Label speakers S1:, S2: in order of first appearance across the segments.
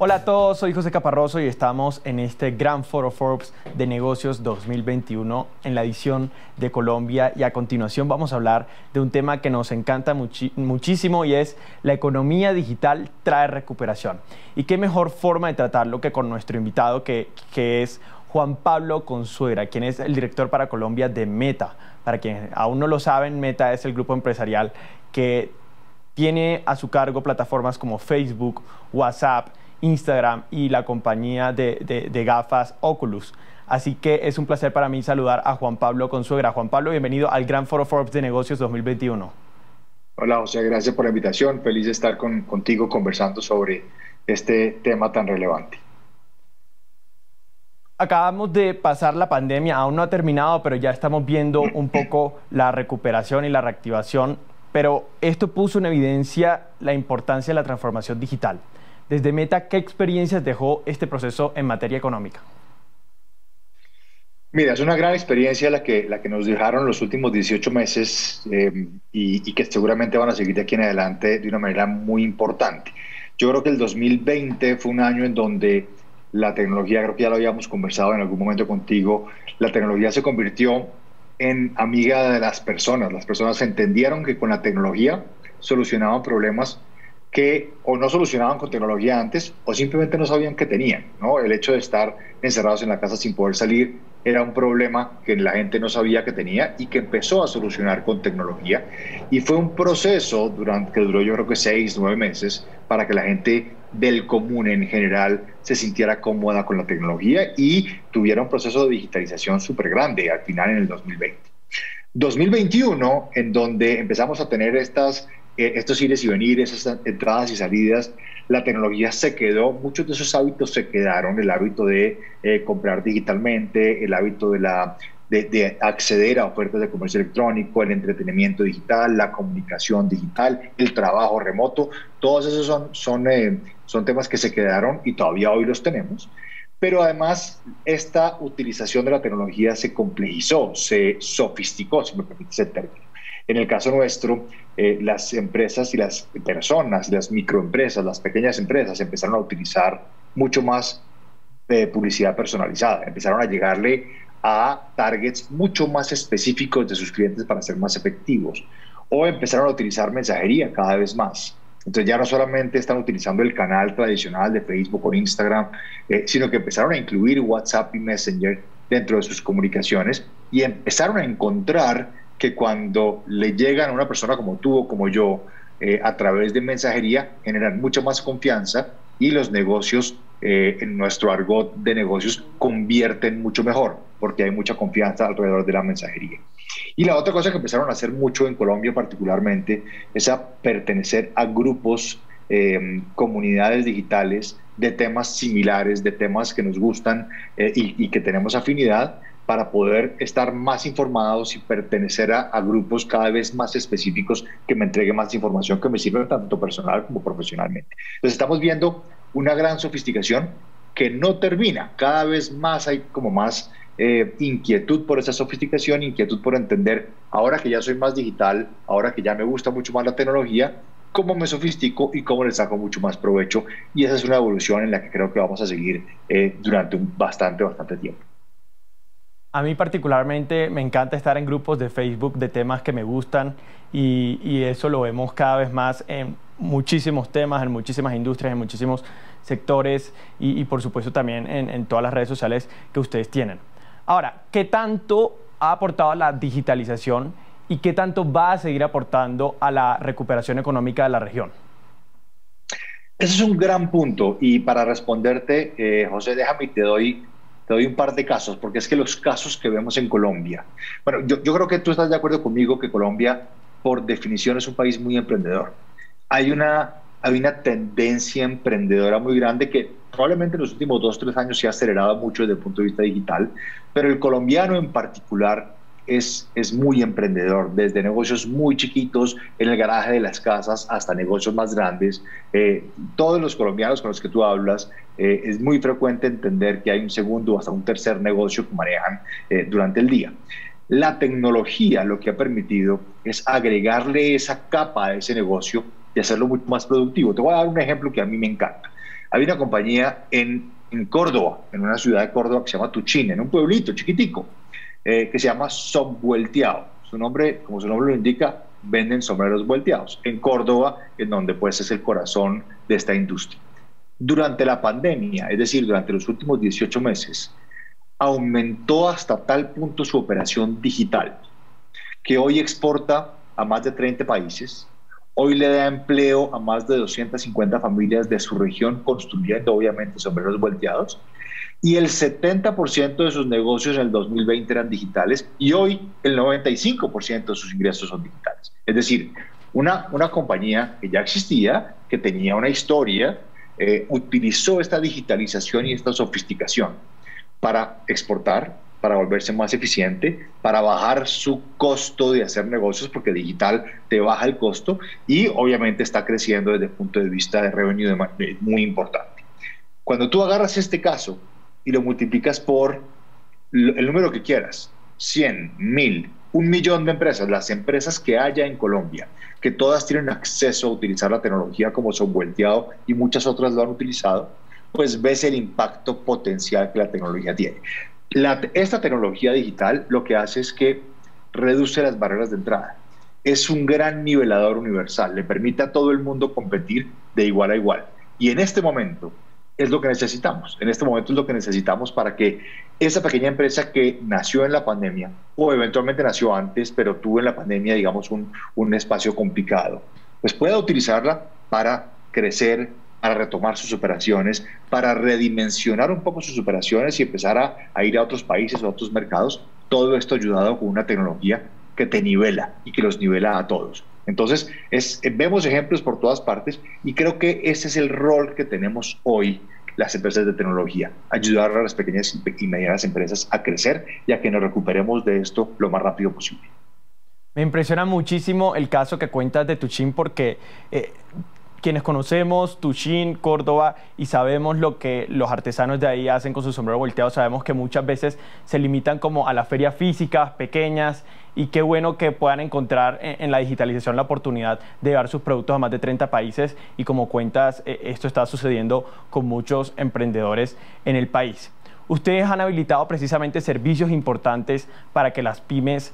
S1: Hola a todos, soy José Caparroso y estamos en este gran foro Forbes de negocios 2021 en la edición de Colombia, y a continuación vamos a hablar de un tema que nos encanta muchísimo, y es la economía digital trae recuperación. Y qué mejor forma de tratarlo que con nuestro invitado que es Juan Pablo Consuegra, quien es el director para Colombia de Meta. Para quienes aún no lo saben, Meta es el grupo empresarial que tiene a su cargo plataformas como Facebook, WhatsApp, Instagram y la compañía de gafas Oculus. Así que es un placer para mí saludar a Juan Pablo Consuegra. Juan Pablo, bienvenido al Gran Foro Forbes de Negocios 2021.
S2: Hola José, gracias por la invitación. Feliz de estar contigo conversando sobre este tema tan relevante.
S1: Acabamos de pasar la pandemia, aún no ha terminado, pero ya estamos viendo un poco la recuperación y la reactivación. Pero esto puso en evidencia la importancia de la transformación digital. Desde Meta, ¿qué experiencias dejó este proceso en materia económica?
S2: Mira, es una gran experiencia la que nos dejaron los últimos 18 meses y que seguramente van a seguir de aquí en adelante de una manera muy importante. Yo creo que el 2020 fue un año en donde la tecnología, creo que ya lo habíamos conversado en algún momento contigo, la tecnología se convirtió en amiga de las personas. Las personas entendieron que con la tecnología solucionaban problemas que o no solucionaban con tecnología antes o simplemente no sabían que tenían, ¿no? El hecho de estar encerrados en la casa sin poder salir era un problema que la gente no sabía que tenía y que empezó a solucionar con tecnología. Y fue un proceso que duró yo creo que 6, 9 meses para que la gente del común en general se sintiera cómoda con la tecnología y tuviera un proceso de digitalización súper grande al final en el 2020. 2021, en donde empezamos a tener estos ires y venires, estas entradas y salidas, la tecnología se quedó, muchos de esos hábitos se quedaron, el hábito de comprar digitalmente, el hábito de acceder a ofertas de comercio electrónico, el entretenimiento digital, la comunicación digital, el trabajo remoto, todos esos son temas que se quedaron y todavía hoy los tenemos. Pero además, esta utilización de la tecnología se complejizó, se sofisticó, si me permites el término. En el caso nuestro, las empresas y las personas, las microempresas, las pequeñas empresas empezaron a utilizar mucho más publicidad personalizada, empezaron a llegarle a targets mucho más específicos de sus clientes para ser más efectivos, o empezaron a utilizar mensajería cada vez más. Entonces ya no solamente están utilizando el canal tradicional de Facebook o Instagram, sino que empezaron a incluir WhatsApp y Messenger dentro de sus comunicaciones y empezaron a encontrar que cuando le llegan a una persona como tú o como yo a través de mensajería, generan mucha más confianza y los negocios, en nuestro argot de negocios, convierten mucho mejor porque hay mucha confianza alrededor de la mensajería. Y la otra cosa que empezaron a hacer mucho en Colombia particularmente es a pertenecer a grupos, comunidades digitales de temas similares, de temas que nos gustan y que tenemos afinidad para poder estar más informados y pertenecer a grupos cada vez más específicos que me entreguen más información que me sirve tanto personal como profesionalmente. Entonces estamos viendo una gran sofisticación que no termina. Cada vez más hay como más inquietud por esa sofisticación, inquietud por entender, ahora que ya soy más digital, ahora que ya me gusta mucho más la tecnología, cómo me sofistico y cómo le saco mucho más provecho. Y esa es una evolución en la que creo que vamos a seguir durante bastante tiempo.
S1: A mí particularmente me encanta estar en grupos de Facebook de temas que me gustan, y eso lo vemos cada vez más en muchísimos temas, en muchísimas industrias, en muchísimos sectores y por supuesto también en todas las redes sociales que ustedes tienen. Ahora, ¿qué tanto ha aportado la digitalización y qué tanto va a seguir aportando a la recuperación económica de la región?
S2: Ese es un gran punto y para responderte, José, déjame y te doy un par de casos, porque es que los casos que vemos en Colombia, bueno, yo creo que tú estás de acuerdo conmigo que Colombia, por definición, es un país muy emprendedor. Hay una tendencia emprendedora muy grande que probablemente en los últimos 2, 3 años se ha acelerado mucho desde el punto de vista digital, pero el colombiano en particular es muy emprendedor, desde negocios muy chiquitos en el garaje de las casas hasta negocios más grandes. Todos los colombianos con los que tú hablas, es muy frecuente entender que hay un segundo o hasta un tercer negocio que manejan durante el día. La tecnología lo que ha permitido es agregarle esa capa a ese negocio y hacerlo mucho más productivo. Te voy a dar un ejemplo que a mí me encanta. Había una compañía en Córdoba, en una ciudad de Córdoba que se llama Tuchín, en un pueblito chiquitico, que se llama Somvuelteado. Su nombre, como su nombre lo indica, venden sombreros volteados. En Córdoba, en donde pues es el corazón de esta industria. Durante la pandemia, es decir, durante los últimos 18 meses, aumentó hasta tal punto su operación digital que hoy exporta a más de 30 países, hoy le da empleo a más de 250 familias de su región, construyendo obviamente sombreros volteados, y el 70% de sus negocios en el 2020 eran digitales y hoy el 95% de sus ingresos son digitales. Es decir, una compañía que ya existía, que tenía una historia, utilizó esta digitalización y esta sofisticación para exportar, para volverse más eficiente, para bajar su costo de hacer negocios, porque digital te baja el costo y obviamente está creciendo desde el punto de vista de revenue muy importante. Cuando tú agarras este caso y lo multiplicas por el número que quieras, 100, 1000, 1.000.000 de empresas, las empresas que haya en Colombia, que todas tienen acceso a utilizar la tecnología como Somvuelteado y muchas otras lo han utilizado, pues ves el impacto potencial que la tecnología tiene. Esta tecnología digital lo que hace es que reduce las barreras de entrada. Es un gran nivelador universal, le permite a todo el mundo competir de igual a igual. Y en este momento es lo que necesitamos. En este momento es lo que necesitamos para que esa pequeña empresa que nació en la pandemia o eventualmente nació antes, pero tuvo en la pandemia, digamos, un espacio complicado, pues pueda utilizarla para crecer, para retomar sus operaciones, para redimensionar un poco sus operaciones y empezar a ir a otros países o a otros mercados. Todo esto ayudado con una tecnología que te nivela y que los nivela a todos. Entonces, vemos ejemplos por todas partes y creo que ese es el rol que tenemos hoy las empresas de tecnología, ayudar a las pequeñas y medianas empresas a crecer y a que nos recuperemos de esto lo más rápido posible.
S1: Me impresiona muchísimo el caso que cuentas de Tuchín porque quienes conocemos Tuchín, Córdoba y sabemos lo que los artesanos de ahí hacen con sus sombreros volteados, sabemos que muchas veces se limitan como a las ferias físicas pequeñas y qué bueno que puedan encontrar en la digitalización la oportunidad de llevar sus productos a más de 30 países y como cuentas, esto está sucediendo con muchos emprendedores en el país. Ustedes han habilitado precisamente servicios importantes para que las pymes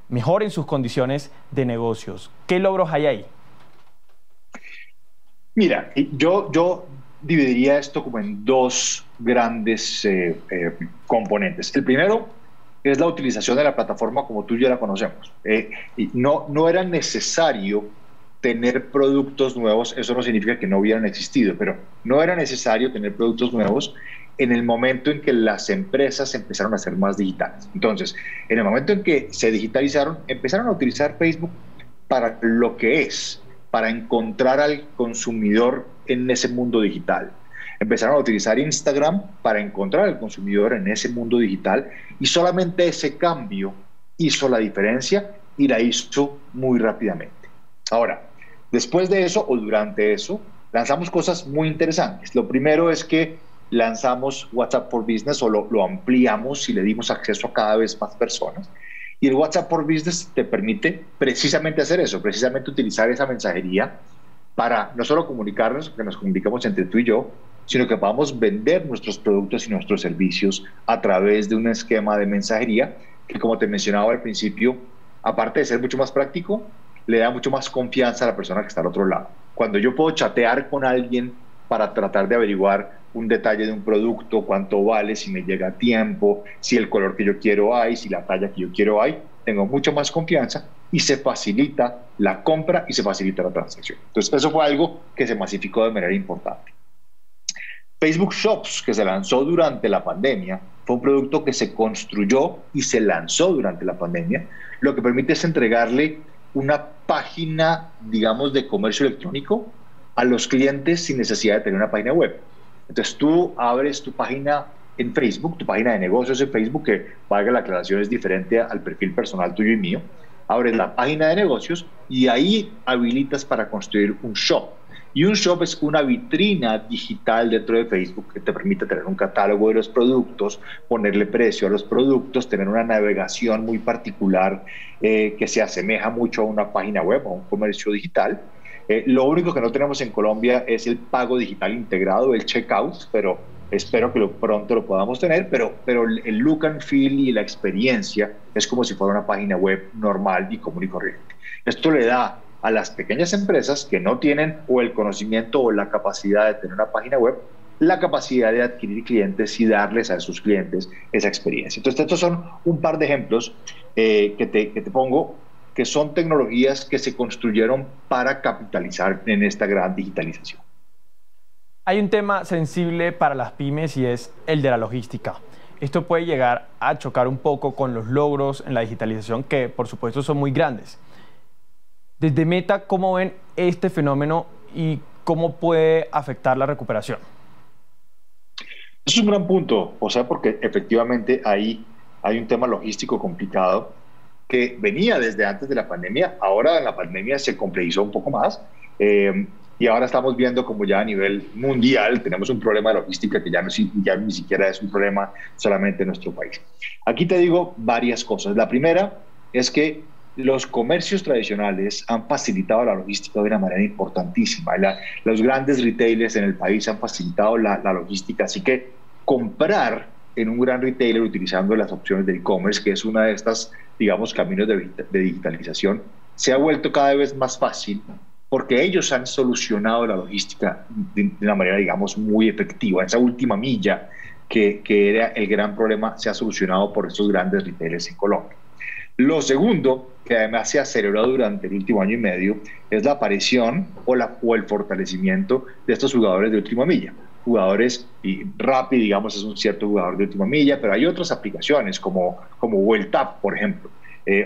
S1: mejoren sus condiciones de negocios. ¿Qué logros hay ahí?
S2: Mira, yo dividiría esto como en dos grandes componentes. El primero es la utilización de la plataforma como tú y yo la conocemos. Y no era necesario tener productos nuevos, eso no significa que no hubieran existido, pero no era necesario tener productos nuevos en el momento en que las empresas empezaron a ser más digitales. Entonces, en el momento en que se digitalizaron, empezaron a utilizar Facebook para lo que es, para encontrar al consumidor en ese mundo digital. Empezaron a utilizar Instagram para encontrar al consumidor en ese mundo digital y solamente ese cambio hizo la diferencia y la hizo muy rápidamente. Ahora, después de eso o durante eso, lanzamos cosas muy interesantes. Lo primero es que lanzamos WhatsApp for Business o lo ampliamos y le dimos acceso a cada vez más personas. Y el WhatsApp for Business te permite precisamente hacer eso, precisamente utilizar esa mensajería para no solo comunicarnos, que nos comunicamos entre tú y yo, sino que podamos vender nuestros productos y nuestros servicios a través de un esquema de mensajería que, como te mencionaba al principio, aparte de ser mucho más práctico, le da mucho más confianza a la persona que está al otro lado. Cuando yo puedo chatear con alguien para tratar de averiguar un detalle de un producto, cuánto vale, si me llega a tiempo, si el color que yo quiero hay, si la talla que yo quiero hay, tengo mucho más confianza y se facilita la compra y se facilita la transacción. Entonces, eso fue algo que se masificó de manera importante. Facebook Shops, que se lanzó durante la pandemia, fue un producto que se construyó y se lanzó durante la pandemia. Lo que permite es entregarle una página, digamos, de comercio electrónico a los clientes sin necesidad de tener una página web. Entonces tú abres tu página en Facebook, tu página de negocios en Facebook, que valga la aclaración es diferente al perfil personal tuyo y mío. Abres la página de negocios y ahí habilitas para construir un shop. Y un shop es una vitrina digital dentro de Facebook que te permite tener un catálogo de los productos, ponerle precio a los productos, tener una navegación muy particular que se asemeja mucho a una página web, a un comercio digital. Lo único que no tenemos en Colombia es el pago digital integrado, el checkout, pero espero que pronto lo podamos tener, pero el look and feel y la experiencia es como si fuera una página web normal y común y corriente. Esto le da a las pequeñas empresas que no tienen o el conocimiento o la capacidad de tener una página web, la capacidad de adquirir clientes y darles a sus clientes esa experiencia. Entonces, estos son un par de ejemplos que te pongo, que son tecnologías que se construyeron para capitalizar en esta gran digitalización.
S1: Hay un tema sensible para las pymes y es el de la logística. Esto puede llegar a chocar un poco con los logros en la digitalización que, por supuesto, son muy grandes. Desde Meta, ¿cómo ven este fenómeno y cómo puede afectar la recuperación?
S2: Es un gran punto, o sea, porque efectivamente hay un tema logístico complicado que venía desde antes de la pandemia. Ahora en la pandemia se complejizó un poco más y ahora estamos viendo como ya a nivel mundial tenemos un problema de logística que ya ni siquiera es un problema solamente en nuestro país. Aquí te digo varias cosas. La primera es que los comercios tradicionales han facilitado la logística de una manera importantísima. Los grandes retailers en el país han facilitado la logística, así que comprar en un gran retailer utilizando las opciones de e-commerce, que es una de estas, digamos, caminos de digitalización, se ha vuelto cada vez más fácil porque ellos han solucionado la logística de una manera, digamos, muy efectiva. Esa última milla que era el gran problema se ha solucionado por estos grandes retailers en Colombia. Lo segundo, que además se aceleró durante el último año y medio, es la aparición o el fortalecimiento de estos jugadores de última milla. Jugadores, y Rappi, digamos, es un cierto jugador de última milla, pero hay otras aplicaciones como Vuelta, por ejemplo,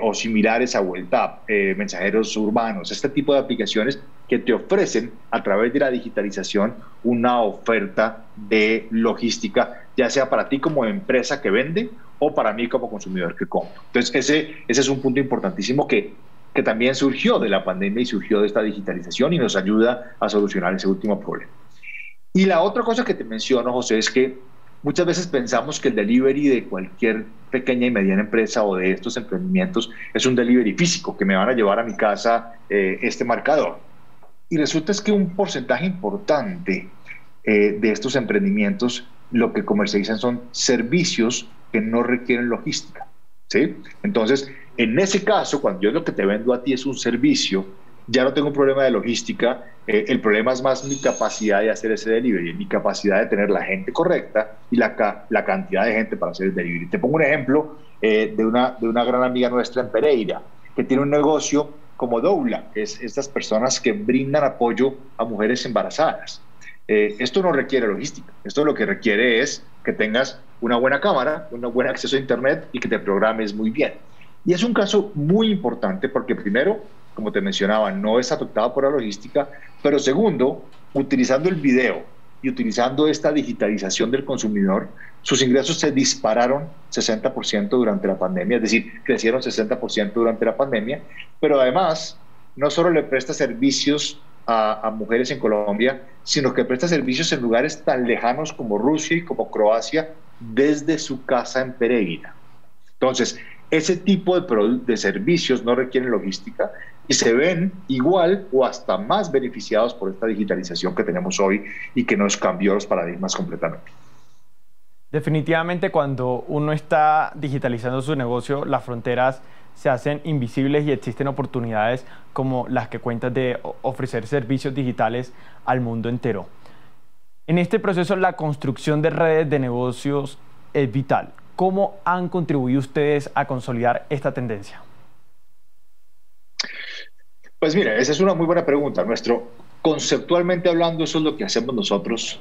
S2: o similares a Vuelta, mensajeros urbanos, este tipo de aplicaciones que te ofrecen a través de la digitalización una oferta de logística, ya sea para ti como empresa que vende o para mí como consumidor que compro. Entonces, ese es un punto importantísimo que también surgió de la pandemia y surgió de esta digitalización y nos ayuda a solucionar ese último problema. Y la otra cosa que te menciono, José, es que muchas veces pensamos que el delivery de cualquier pequeña y mediana empresa o de estos emprendimientos es un delivery físico, que me van a llevar a mi casa este marcador. Y resulta es que un porcentaje importante de estos emprendimientos lo que comercializan son servicios que no requieren logística, ¿sí? Entonces, en ese caso, cuando yo lo que te vendo a ti es un servicio, ya no tengo un problema de logística, el problema es más mi capacidad de hacer ese delivery, mi capacidad de tener la gente correcta y la cantidad de gente para hacer el delivery. Te pongo un ejemplo de una gran amiga nuestra en Pereira, que tiene un negocio como Doula, que es estas personas que brindan apoyo a mujeres embarazadas. Esto no requiere logística, esto lo que requiere es que tengas una buena cámara, un buen acceso a internet y que te programes muy bien. Y es un caso muy importante porque primero, como te mencionaba, no es afectado por la logística, pero segundo, utilizando el video y utilizando esta digitalización del consumidor, sus ingresos se dispararon 60% durante la pandemia, es decir, crecieron 60% durante la pandemia, pero además no solo le presta servicios a mujeres en Colombia, sino que presta servicios en lugares tan lejanos como Rusia y como Croacia desde su casa en Pereira. Entonces, ese tipo de servicios no requieren logística y se ven igual o hasta más beneficiados por esta digitalización que tenemos hoy y que nos cambió los paradigmas completamente.
S1: Definitivamente, cuando uno está digitalizando su negocio, las fronteras se hacen invisibles y existen oportunidades como las que cuentas de ofrecer servicios digitales al mundo entero. En este proceso, la construcción de redes de negocios es vital. ¿Cómo han contribuido ustedes a consolidar esta tendencia?
S2: Pues mira, esa es una muy buena pregunta. Conceptualmente hablando, eso es lo que hacemos nosotros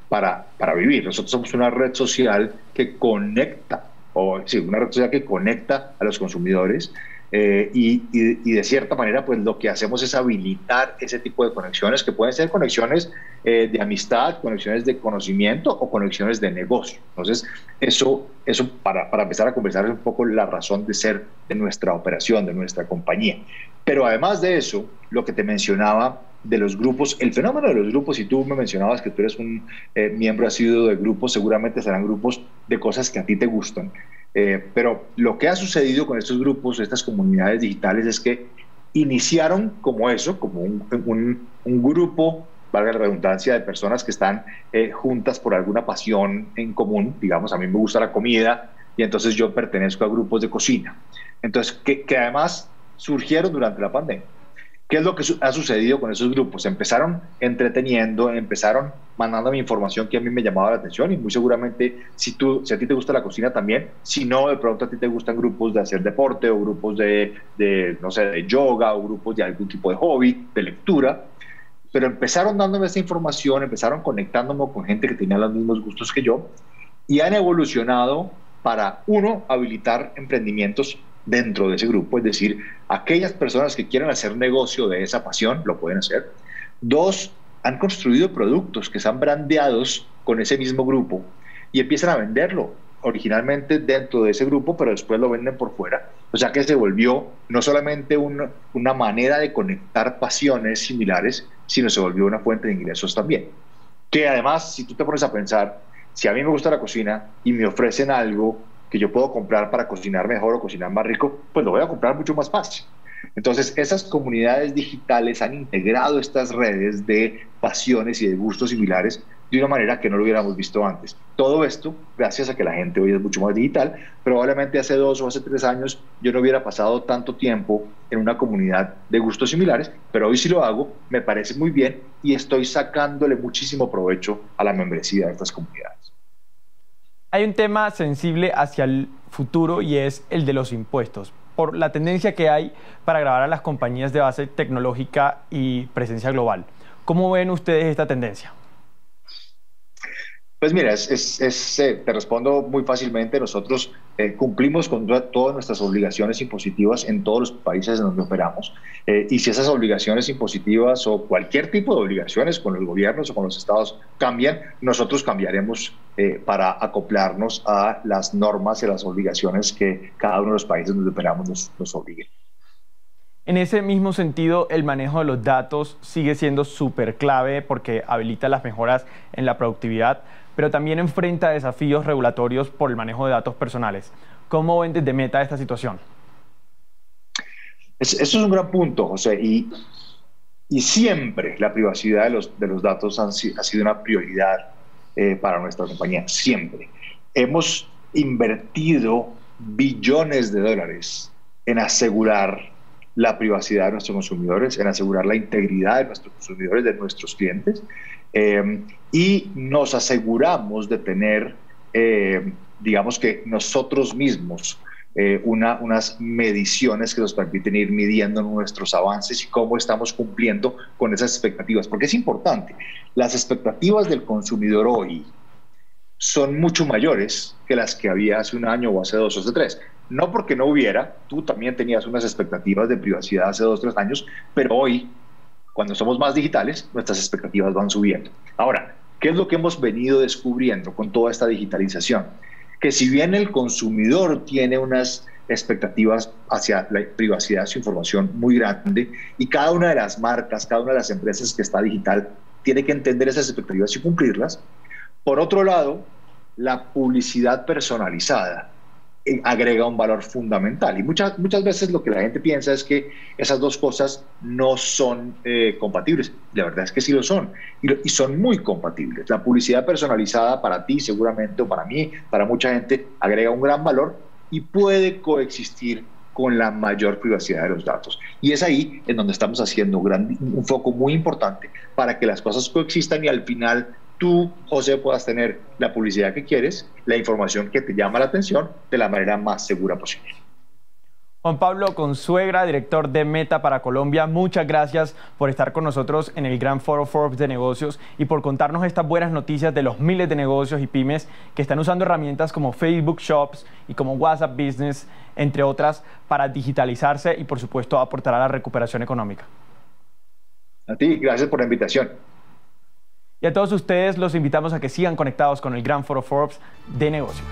S2: para vivir. Nosotros somos una red social que conecta, una red social que conecta a los consumidores y de cierta manera, pues lo que hacemos es habilitar ese tipo de conexiones que pueden ser conexiones de amistad, conexiones de conocimiento o conexiones de negocio. Entonces, eso para empezar a conversar es un poco la razón de ser de nuestra operación, de nuestra compañía. Pero además de eso, lo que te mencionaba de los grupos, el fenómeno de los grupos, y tú me mencionabas que tú eres un miembro asiduo de grupos, seguramente serán grupos de cosas que a ti te gustan. Pero lo que ha sucedido con estos grupos, estas comunidades digitales, es que iniciaron como eso, como un grupo, valga la redundancia, de personas que están juntas por alguna pasión en común. Digamos, a mí me gusta la comida y entonces yo pertenezco a grupos de cocina. Entonces, que además surgieron durante la pandemia. ¿Qué es lo que ha sucedido con esos grupos? Empezaron entreteniendo, empezaron mandándome información que a mí me llamaba la atención, y muy seguramente si a ti te gusta la cocina también, si no, de pronto a ti te gustan grupos de hacer deporte o grupos no sé, de yoga o grupos de algún tipo de hobby, de lectura, pero empezaron dándome esta información, empezaron conectándome con gente que tenía los mismos gustos que yo y han evolucionado para, uno, habilitar emprendimientos dentro de ese grupo, es decir, aquellas personas que quieran hacer negocio de esa pasión lo pueden hacer. Dos, han construido productos que están brandeados con ese mismo grupo y empiezan a venderlo originalmente dentro de ese grupo, pero después lo venden por fuera. O sea que se volvió no solamente una manera de conectar pasiones similares, sino se volvió una fuente de ingresos también. Que además, si tú te pones a pensar, si a mí me gusta la cocina y me ofrecen algo que yo puedo comprar para cocinar mejor o cocinar más rico, pues lo voy a comprar mucho más fácil. Entonces, esas comunidades digitales han integrado estas redes de pasiones y de gustos similares de una manera que no lo hubiéramos visto antes. Todo esto gracias a que la gente hoy es mucho más digital. Probablemente hace 2 o hace 3 años yo no hubiera pasado tanto tiempo en una comunidad de gustos similares, pero hoy sí lo hago, me parece muy bien y estoy sacándole muchísimo provecho a la membresía de estas comunidades.
S1: Hay un tema sensible hacia el futuro y es el de los impuestos, por la tendencia que hay para gravar a las compañías de base tecnológica y presencia global. ¿Cómo ven ustedes esta tendencia?
S2: Pues mira, te respondo muy fácilmente. Nosotros cumplimos con todas nuestras obligaciones impositivas en todos los países en donde operamos. Y si esas obligaciones impositivas o cualquier tipo de obligaciones con los gobiernos o con los estados cambian, nosotros cambiaremos para acoplarnos a las normas y a las obligaciones que cada uno de los países donde operamos nos obliguen.
S1: En ese mismo sentido, el manejo de los datos sigue siendo súper clave porque habilita las mejoras en la productividad, pero también enfrenta desafíos regulatorios por el manejo de datos personales. ¿Cómo ven desde Meta esta situación?
S2: Eso es un gran punto, José, y siempre la privacidad de los datos ha sido una prioridad para nuestra compañía, siempre. Hemos invertido billones de dólares en asegurar la privacidad de nuestros consumidores, en asegurar la integridad de nuestros consumidores, de nuestros clientes, y nos aseguramos de tener, digamos que nosotros mismos, unas mediciones que nos permiten ir midiendo nuestros avances y cómo estamos cumpliendo con esas expectativas. Porque es importante, las expectativas del consumidor hoy son mucho mayores que las que había hace 1 año o hace 2 o hace 3. No porque no hubiera, tú también tenías unas expectativas de privacidad hace 2 o 3 años, pero hoy, cuando somos más digitales, nuestras expectativas van subiendo. Ahora, ¿qué es lo que hemos venido descubriendo con toda esta digitalización? Que si bien el consumidor tiene unas expectativas hacia la privacidad de su información muy grande, y cada una de las marcas, cada una de las empresas que está digital tiene que entender esas expectativas y cumplirlas. Por otro lado, la publicidad personalizada agrega un valor fundamental. Y muchas veces lo que la gente piensa es que esas dos cosas no son compatibles. La verdad es que sí lo son. Y son muy compatibles. La publicidad personalizada para ti, seguramente, o para mí, para mucha gente, agrega un gran valor y puede coexistir con la mayor privacidad de los datos. Y es ahí en donde estamos haciendo un foco muy importante para que las cosas coexistan y al final tú, José, puedas tener la publicidad que quieres, la información que te llama la atención de la manera más segura posible.
S1: Juan Pablo Consuegra, director de Meta para Colombia, muchas gracias por estar con nosotros en el Gran Foro Forbes de Negocios y por contarnos estas buenas noticias de los miles de negocios y pymes que están usando herramientas como Facebook Shops y como WhatsApp Business, entre otras, para digitalizarse y, por supuesto, aportar a la recuperación económica.
S2: A ti, gracias por la invitación.
S1: Y a todos ustedes los invitamos a que sigan conectados con el Gran Foro Forbes de Negocios.